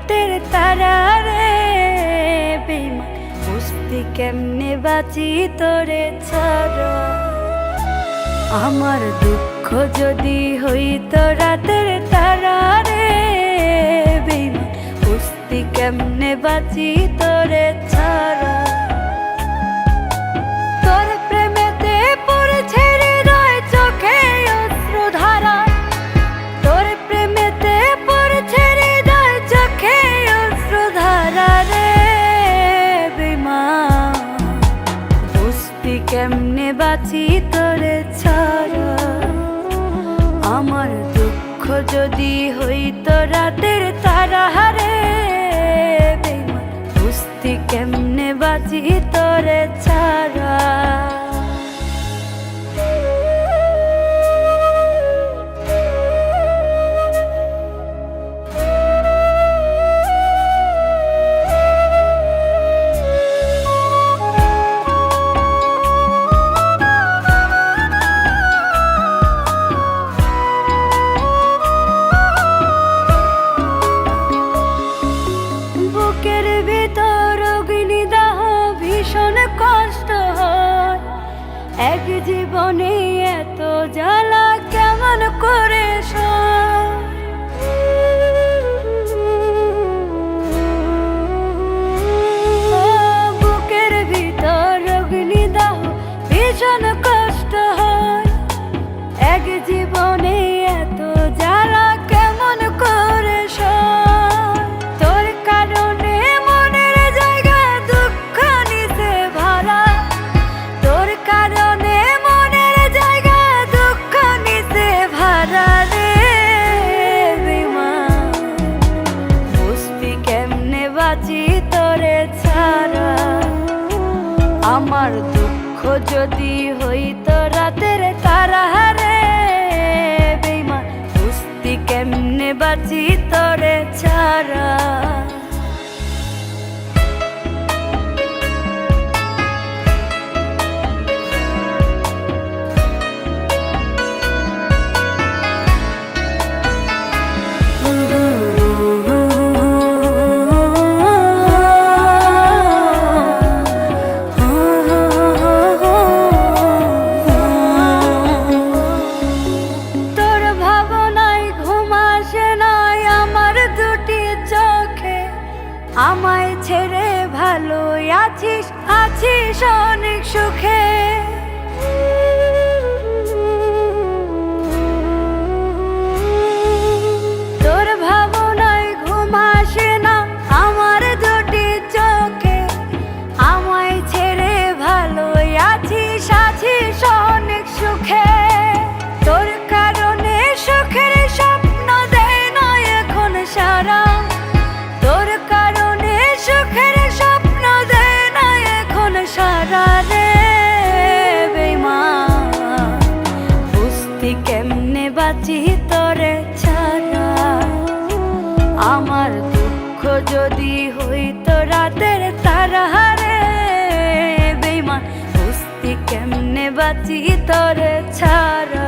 রাতের তারা রে বেঈমান, বুঝতি কেমনে বাঁচি তোরে ছাড়া। আমার দুঃখ যদি হইতো রাতের তারা রে বেঈমান, বুঝতি কেমনে বাঁচি তোরে ছাড়া। তোর প্রেমেতে পড়েছে হৃদয় চোখে অশ্রুধারা, তোর প্রেমেতে পড়েছে হৃদয় চোখে অশ্রুধারা রে বেঈমান, বুঝতি কেমনে বাঁচি তোরে ছাড়া। আমার দুঃখ যদি হইতো রাতের তারা রে বেঈমান, বুঝতি কেমনে বাঁচি তোরে ছাড়া। বুকের ভিতর অগ্নিদাহ ভীষণ কষ্ট হয়, এক জীবনে এত জ্বালা কেমন করে সয়। বুকের ভিতর অগ্নিদাহ ভীষণ কষ্ট হয়, এক জীবনে এত জ্বালা কেমন করে সয়। তোর কারণে মনের জায়গা দুঃখ নিতে ভরা, তোর কারণে মনের জায়গা দুঃখ নিতে ভরা রে বেঈমান, বুঝতি কেমনে বাঁচি তোরে ছাড়া। আমার দুঃখ যদি হইতো রাতের তারা রে বেঈমান, বুঝতি কেমনে বাঁচি তোরে ছাড়া। তোর ভাবনায় ঘুম আসে নাই আমার দুটি চোখে, আমায় ছেড়ে ভালো আছিস আছিস অনেক সুখে। তোর ভাবনায় ঘুম আসে না আমার দুটি চোখে, আমায় ছেড়ে ভালো আছিস আছিস অনেক সুখে। তোর কারণে সুখের স্বপ্ন দেয় না এখন সারা, তোর কারণে সুখের স্বপ্ন দেয় না এখন সারা রে বেঈমান, বুঝতি কেমনে বাঁচি তোরে ছাড়া। আমার দুঃখ যদি হইতো রাতের তারা রে বেঈমান, বুঝতি কেমনে বাঁচি তোরে ছাড়া।